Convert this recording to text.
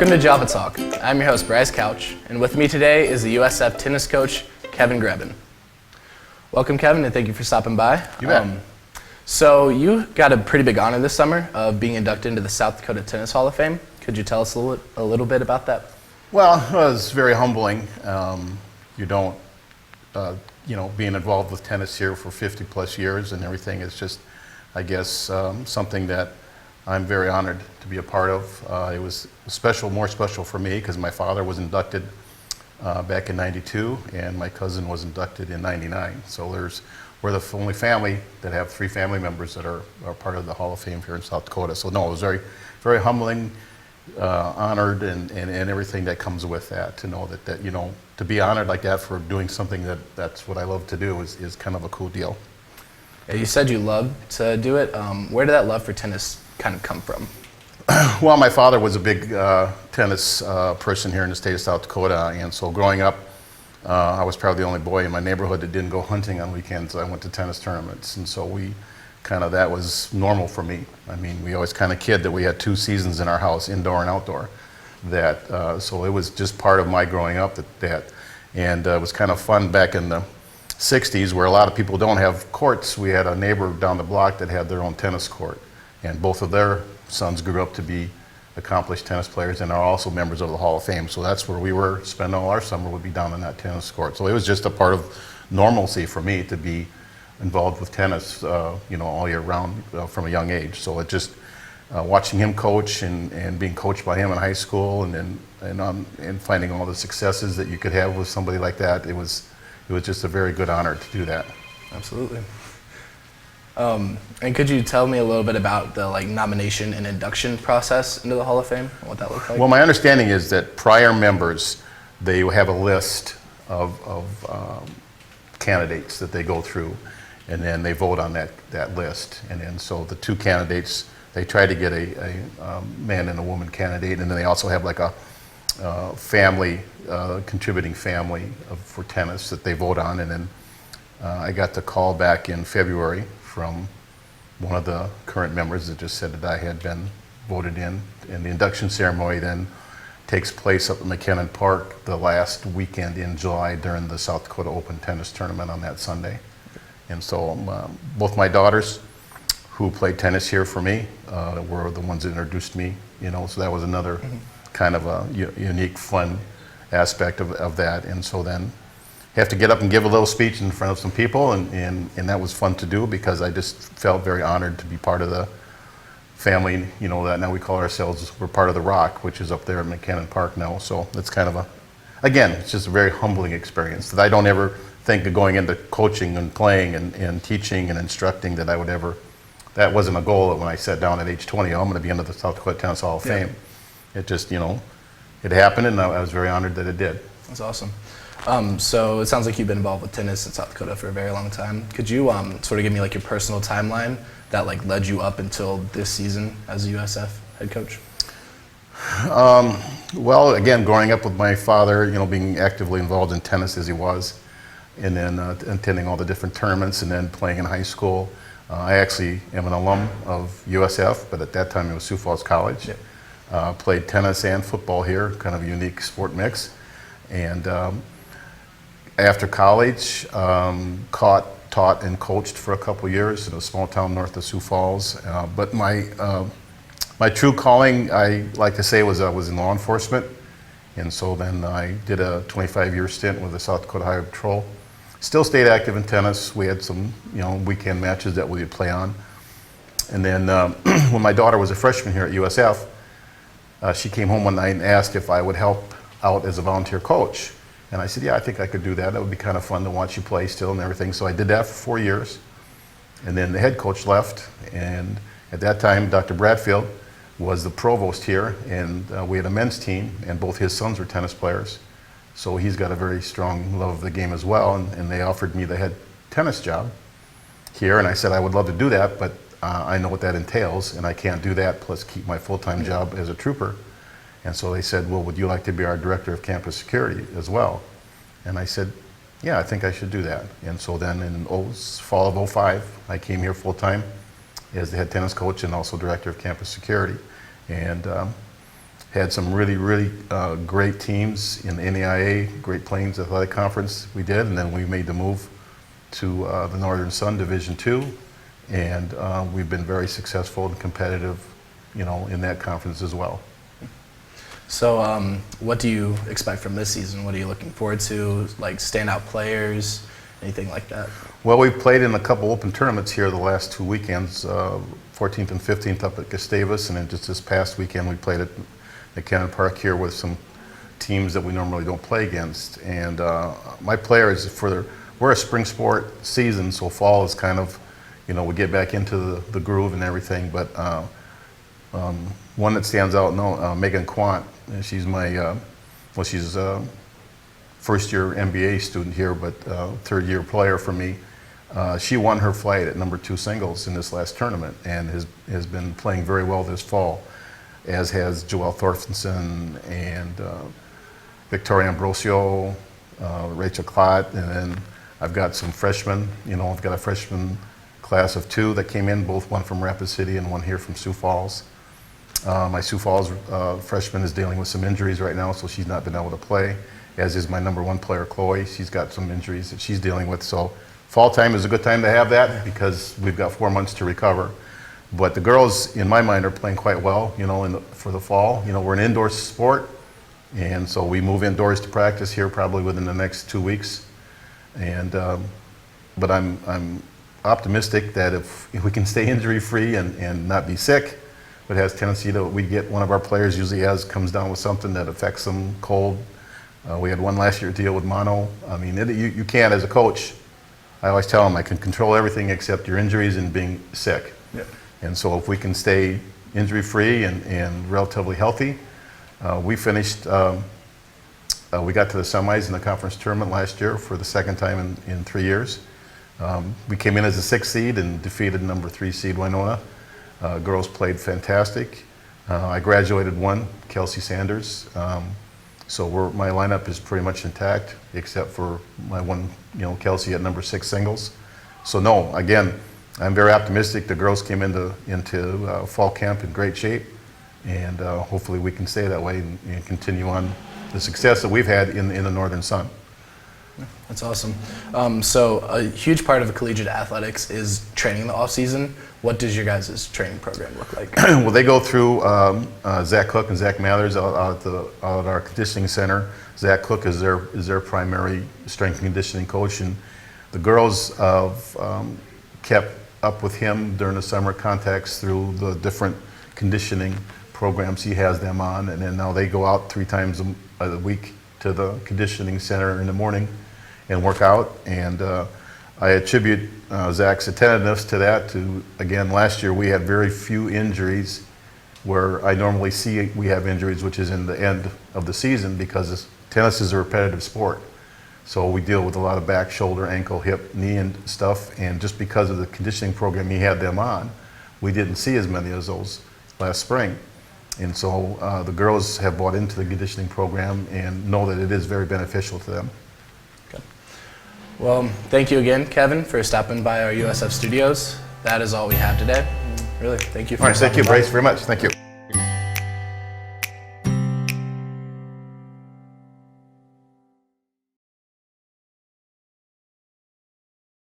Welcome to Java Talk. I'm your host, Bryce Couch, and with me today is the USF Tennis Coach, Kevin Grebin. Welcome, Kevin, and thank you for stopping by. You bet. So you got a pretty big honor this summer of being inducted into the South Dakota Tennis Hall of Fame. Could you tell us a little bit about that? Well, it was very humbling. You don't, being involved with tennis here for 50 plus years and everything is just, I guess, something that I'm very honored to be a part of. It was more special for me because my father was inducted back in '92 and my cousin was inducted in '99. So we're the only family that have 3 family members that are part of the Hall of Fame here in South Dakota. So no, it was very, very humbling, honored, and everything that comes with that. To know that to be honored like that for doing something that's what I love to do is kind of a cool deal. Yeah, you said you loved to do it. Where did that love for tennis kind of come from? Well, my father was a big tennis person here in the state of South Dakota, and so growing up, I was probably the only boy in my neighborhood that didn't go hunting on weekends. I went to tennis tournaments, and so that was normal for me. I mean, we always kind of kid that we had 2 seasons in our house, indoor and outdoor. So it was just part of my growing up and it was kind of fun back in the 60s where a lot of people don't have courts. We had a neighbor down the block that had their own tennis court, and both of their sons grew up to be accomplished tennis players and are also members of the Hall of Fame. So that's where we were spending all our summer, would be down on that tennis court. So it was just a part of normalcy for me to be involved with tennis, all year round from a young age. So it just watching him coach and being coached by him in high school and finding all the successes that you could have with somebody like that, it was just a very good honor to do that. Absolutely. And could you tell me a little bit about the nomination and induction process into the Hall of Fame and what that looked like? Well, my understanding is that prior members, they have a list of candidates that they go through, and then they vote on that list. And then so the 2 candidates, they try to get a man and a woman candidate, and then they also have like a family, contributing family for tennis that they vote on. And then I got the call back in February from one of the current members that just said that I had been voted in. And the induction ceremony then takes place up at McKinnon Park the last weekend in July during the South Dakota Open Tennis Tournament on that Sunday. And so both my daughters, who played tennis here for me, were the ones that introduced me, so that was another kind of a unique, fun aspect of that. And so then have to get up and give a little speech in front of some people, and that was fun to do because I just felt very honored to be part of the family, that now we call ourselves, we're part of the Rock, which is up there at McKinnon Park now. So it's kind of it's just a very humbling experience that I don't ever think of going into coaching and playing and teaching and instructing that I would ever, that wasn't a goal when I sat down at age 20, I'm going to be into the South Dakota Tennis Hall of Fame. It just, it happened, and I was very honored that it did. That's awesome. So it sounds like you've been involved with tennis in South Dakota for a very long time. Could you sort of give me your personal timeline that led you up until this season as a USF head coach? Well, again, growing up with my father, being actively involved in tennis as he was, and then attending all the different tournaments and then playing in high school. I actually am an alum of USF, but at that time it was Sioux Falls College. Yeah. Played tennis and football here, kind of a unique sport mix. And after college, taught and coached for a couple years in a small town north of Sioux Falls. But my true calling, I like to say, was I was in law enforcement. And so then I did a 25-year stint with the South Dakota Highway Patrol. Still stayed active in tennis. We had some, weekend matches that we would play on. And then when my daughter was a freshman here at USF, she came home one night and asked if I would help out as a volunteer coach. And I said, yeah, I think I could do that. That would be kind of fun to watch you play still and everything. So I did that for 4 years. And then the head coach left. And at that time, Dr. Bradfield was the provost here. And we had a men's team, and both his sons were tennis players. So he's got a very strong love of the game as well. And they offered me the head tennis job here. And I said, I would love to do that, but I know what that entails. And I can't do that, plus keep my full-time job as a trooper. And so they said, well, would you like to be our director of campus security as well? And I said, yeah, I think I should do that. And so then in fall of '05, I came here full-time as the head tennis coach and also director of campus security. And had some really great teams in the NAIA, Great Plains Athletic Conference we did, and then we made the move to the Northern Sun Division II, and we've been very successful and competitive, in that conference as well. So what do you expect from this season? What are you looking forward to? Like standout players, anything like that? Well, we've played in a couple open tournaments here the last 2 weekends, 14th and 15th up at Gustavus, and then just this past weekend we played at Cannon Park here with some teams that we normally don't play against. And my players, we're a spring sport season, so fall is kind of, we get back into the groove and everything, but one that stands out, Megan Quant, she's my, she's a first-year MBA student here, but third-year player for me. She won her flight at #2 singles in this last tournament and has been playing very well this fall, as has Joelle Thorstensen and Victoria Ambrosio, Rachel Klott, and then I've got some freshmen. I've got a freshman class of 2 that came in, both one from Rapid City and one here from Sioux Falls. My Sioux Falls freshman is dealing with some injuries right now, so she's not been able to play, as is my #1 player, Chloe. She's got some injuries that she's dealing with, so fall time is a good time to have that because we've got 4 months to recover. But the girls, in my mind, are playing quite well, for the fall. We're an indoor sport, and so we move indoors to practice here probably within the next 2 weeks. And but I'm optimistic that if we can stay injury-free and not be sick, but has tendency to, we get one of our players usually comes down with something that affects them, cold. We had one last year deal with mono. I mean, you can't, as a coach, I always tell them I can control everything except your injuries and being sick. Yeah. And so if we can stay injury-free and relatively healthy, we finished, we got to the semis in the conference tournament last year for the second time in 3 years. We came in as a 6th seed and defeated #3 seed Winona. Girls played fantastic. I graduated one, Kelsey Sanders. So my lineup is pretty much intact, except for my one, Kelsey at #6 singles. So no, again, I'm very optimistic. The girls came into fall camp in great shape, and hopefully we can stay that way and continue on the success that we've had in the Northern Sun. That's awesome. So a huge part of collegiate athletics is training in the off season. What does your guys' training program look like? Well, they go through Zach Cook and Zach Mathers out at our conditioning center. Zach Cook is their primary strength and conditioning coach, and the girls have kept up with him during the summer contacts through the different conditioning programs he has them on, and then now they go out 3 times a week to the conditioning center in the morning and work out. And I attribute Zach's attentiveness to that. Again, last year we had very few injuries where I normally see we have injuries, which is in the end of the season, because tennis is a repetitive sport. So we deal with a lot of back, shoulder, ankle, hip, knee and stuff, and just because of the conditioning program he had them on, we didn't see as many of those last spring. And so the girls have bought into the conditioning program and know that it is very beneficial to them. Okay. Well, thank you again, Kevin, for stopping by our USF studios. That is all we have today. Really, thank you for All right, thank you, Bryce, very much. Thank you.